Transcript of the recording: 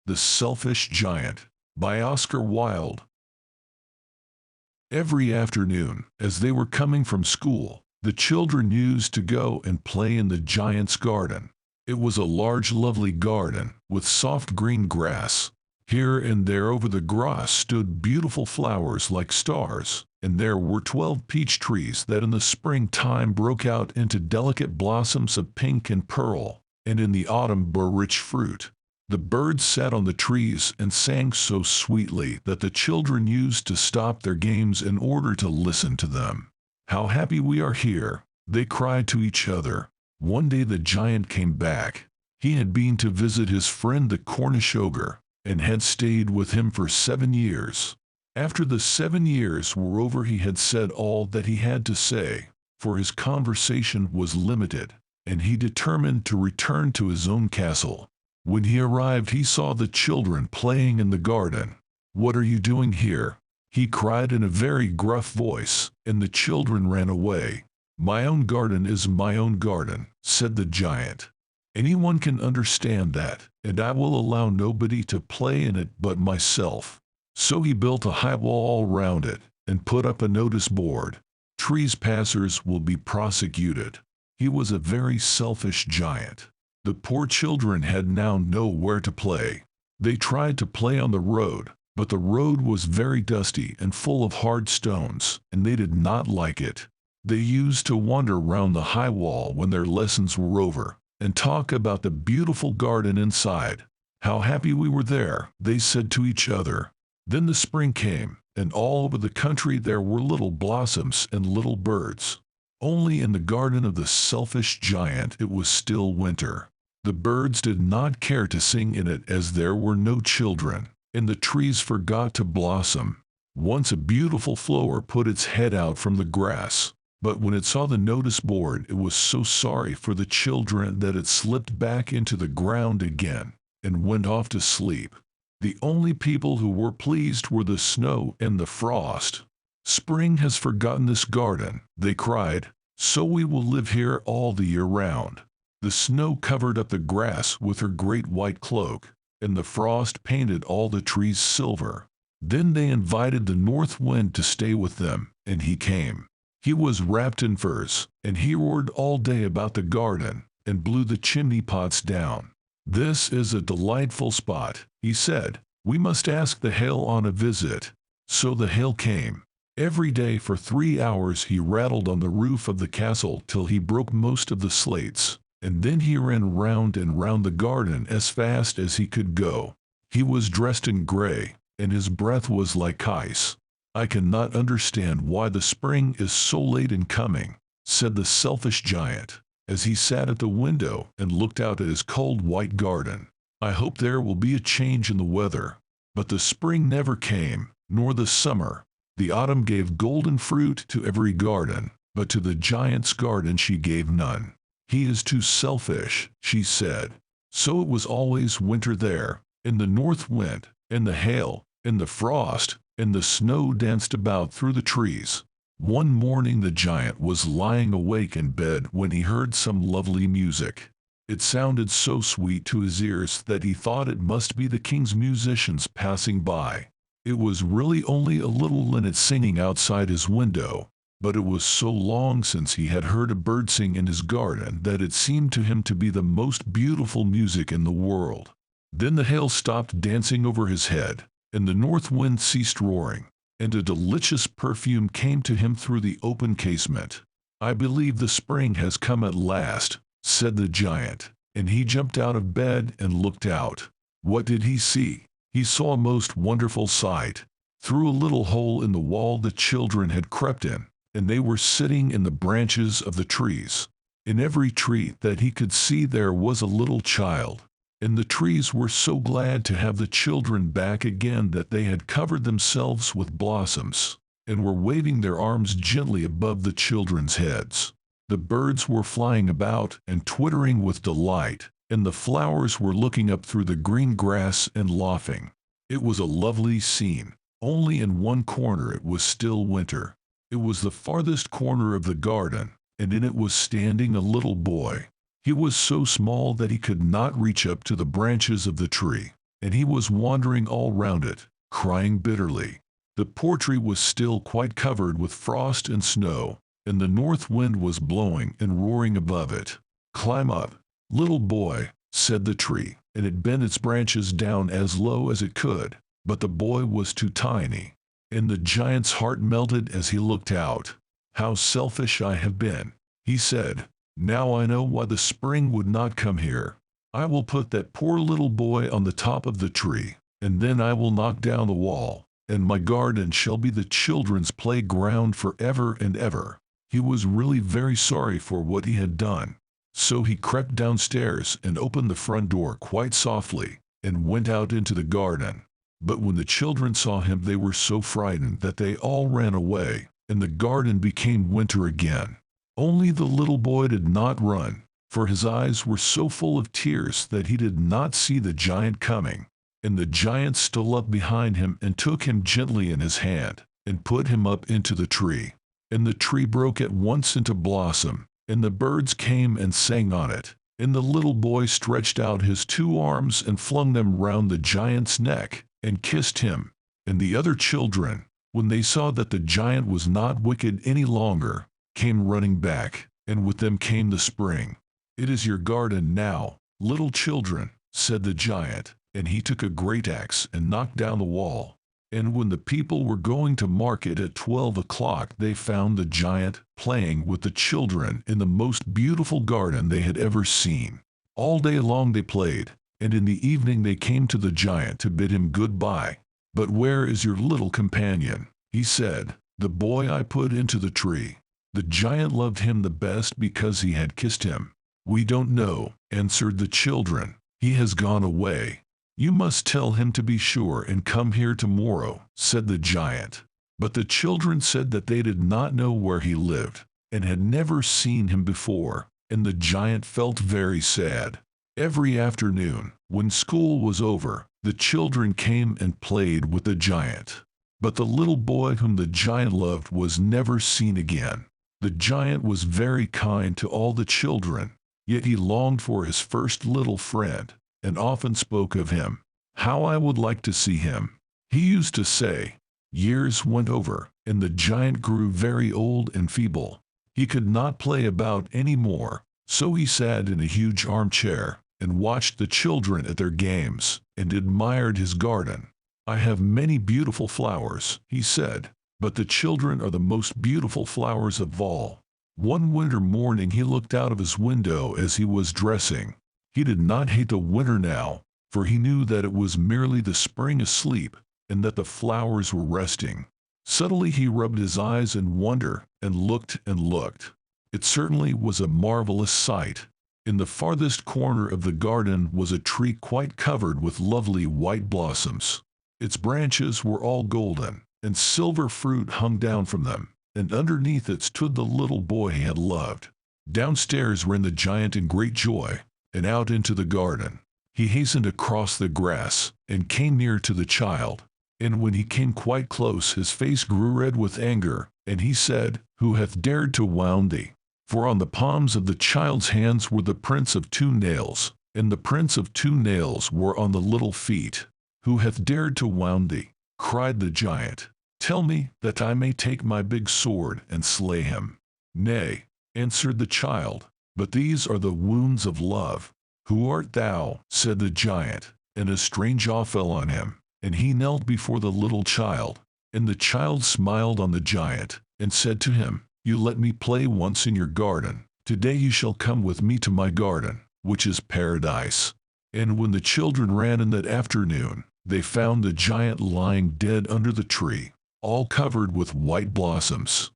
The Selfish Giant, by Oscar Wilde. Every afternoon, as they were coming from school, the children used to go and play in the giant's garden. It was a large, lovely garden, with soft green grass. Here and there over the grass stood beautiful flowers like stars, and there were 12 peach trees that in the springtime broke out into delicate blossoms of pink and pearl, and in the autumn bore rich fruit. The birds sat on the trees and sang so sweetly that the children used to stop their games in order to listen to them. "How happy we are here!" they cried to each other. One day the giant came back. He had been to visit his friend the Cornish ogre, and had stayed with him for 7 years. After the 7 years were over, he had said all that he had to say, for his conversation was limited, and he determined to return to his own castle. When he arrived, he saw the children playing in the garden. "What are you doing here?" he cried in a very gruff voice, and the children ran away. "My own garden is my own garden," said the giant. "Anyone can understand that, and I will allow nobody to play in it but myself." So he built a high wall all round it, and put up a notice board: "Trespassers will be prosecuted." He was a very selfish giant. The poor children had now nowhere to play. They tried to play on the road, but the road was very dusty and full of hard stones, and they did not like it. They used to wander round the high wall when their lessons were over, and talk about the beautiful garden inside. "How happy we were there," they said to each other. Then the spring came, and all over the country there were little blossoms and little birds. Only in the garden of the selfish giant it was still winter. The birds did not care to sing in it as there were no children, and the trees forgot to blossom. Once a beautiful flower put its head out from the grass, but when it saw the notice board it was so sorry for the children that it slipped back into the ground again, and went off to sleep. The only people who were pleased were the snow and the frost. "Spring has forgotten this garden," they cried, "so we will live here all the year round." The snow covered up the grass with her great white cloak, and the frost painted all the trees silver. Then they invited the north wind to stay with them, and he came. He was wrapped in furs, and he roared all day about the garden, and blew the chimney pots down. "This is a delightful spot," he said. "We must ask the hail on a visit." So the hail came. Every day for 3 hours he rattled on the roof of the castle till he broke most of the slates, and then he ran round and round the garden as fast as he could go. He was dressed in gray, and his breath was like ice. "I cannot understand why the spring is so late in coming," said the selfish giant, as he sat at the window and looked out at his cold white garden. "I hope there will be a change in the weather." But the spring never came, nor the summer. The autumn gave golden fruit to every garden, but to the giant's garden she gave none. "He is too selfish," she said. So it was always winter there, and the north wind, and the hail, and the frost, and the snow danced about through the trees. One morning the giant was lying awake in bed when he heard some lovely music. It sounded so sweet to his ears that he thought it must be the king's musicians passing by. It was really only a little linnet singing outside his window, but it was so long since he had heard a bird sing in his garden that it seemed to him to be the most beautiful music in the world. Then the hail stopped dancing over his head, and the north wind ceased roaring, and a delicious perfume came to him through the open casement. "I believe the spring has come at last," said the giant, and he jumped out of bed and looked out. What did he see? He saw a most wonderful sight. Through a little hole in the wall the children had crept in, and they were sitting in the branches of the trees. In every tree that he could see there was a little child, and the trees were so glad to have the children back again that they had covered themselves with blossoms, and were waving their arms gently above the children's heads. The birds were flying about and twittering with delight, and the flowers were looking up through the green grass and laughing. It was a lovely scene. Only in one corner it was still winter. It was the farthest corner of the garden, and in it was standing a little boy. He was so small that he could not reach up to the branches of the tree, and he was wandering all round it, crying bitterly. The poor tree was still quite covered with frost and snow, and the north wind was blowing and roaring above it. "Climb up, little boy," said the tree, and it bent its branches down as low as it could, but the boy was too tiny, and the giant's heart melted as he looked out. "How selfish I have been," he said. "Now I know why the spring would not come here. I will put that poor little boy on the top of the tree, and then I will knock down the wall, and my garden shall be the children's playground forever and ever." He was really very sorry for what he had done. So he crept downstairs and opened the front door quite softly, and went out into the garden. But when the children saw him they were so frightened that they all ran away, and the garden became winter again. Only the little boy did not run, for his eyes were so full of tears that he did not see the giant coming. And the giant stole up behind him and took him gently in his hand, and put him up into the tree. And the tree broke at once into blossom, and the birds came and sang on it, and the little boy stretched out his 2 arms and flung them round the giant's neck, and kissed him. And the other children, when they saw that the giant was not wicked any longer, came running back, and with them came the spring. "It is your garden now, little children," said the giant, and he took a great axe and knocked down the wall. And when the people were going to market at 12 o'clock they found the giant playing with the children in the most beautiful garden they had ever seen. All day long they played, and in the evening they came to the giant to bid him good-bye. "But where is your little companion?" he said. "The boy I put into the tree." The giant loved him the best because he had kissed him. "We don't know," answered the children. "He has gone away." "You must tell him to be sure and come here tomorrow," said the giant. But the children said that they did not know where he lived, and had never seen him before, and the giant felt very sad. Every afternoon, when school was over, the children came and played with the giant. But the little boy whom the giant loved was never seen again. The giant was very kind to all the children, yet he longed for his first little friend, and often spoke of him. "How I would like to see him," he used to say. Years went over, and the giant grew very old and feeble. He could not play about any more, so he sat in a huge armchair, and watched the children at their games, and admired his garden. "I have many beautiful flowers," he said, "but the children are the most beautiful flowers of all." One winter morning he looked out of his window as he was dressing. He did not hate the winter now, for he knew that it was merely the spring asleep, and that the flowers were resting. Suddenly he rubbed his eyes in wonder, and looked and looked. It certainly was a marvelous sight. In the farthest corner of the garden was a tree quite covered with lovely white blossoms. Its branches were all golden, and silver fruit hung down from them, and underneath it stood the little boy he had loved. Downstairs ran the giant in great joy, and out into the garden. He hastened across the grass, and came near to the child. And when he came quite close his face grew red with anger, and he said, "Who hath dared to wound thee?" For on the palms of the child's hands were the prints of 2 nails, and the prints of 2 nails were on the little feet. "Who hath dared to wound thee?" cried the giant. "Tell me, that I may take my big sword and slay him." "Nay," answered the child, "but these are the wounds of love." "Who art thou?" said the giant, and a strange awe fell on him, and he knelt before the little child. And the child smiled on the giant, and said to him, "You let me play once in your garden. Today you shall come with me to my garden, which is paradise." And when the children ran in that afternoon, they found the giant lying dead under the tree, all covered with white blossoms.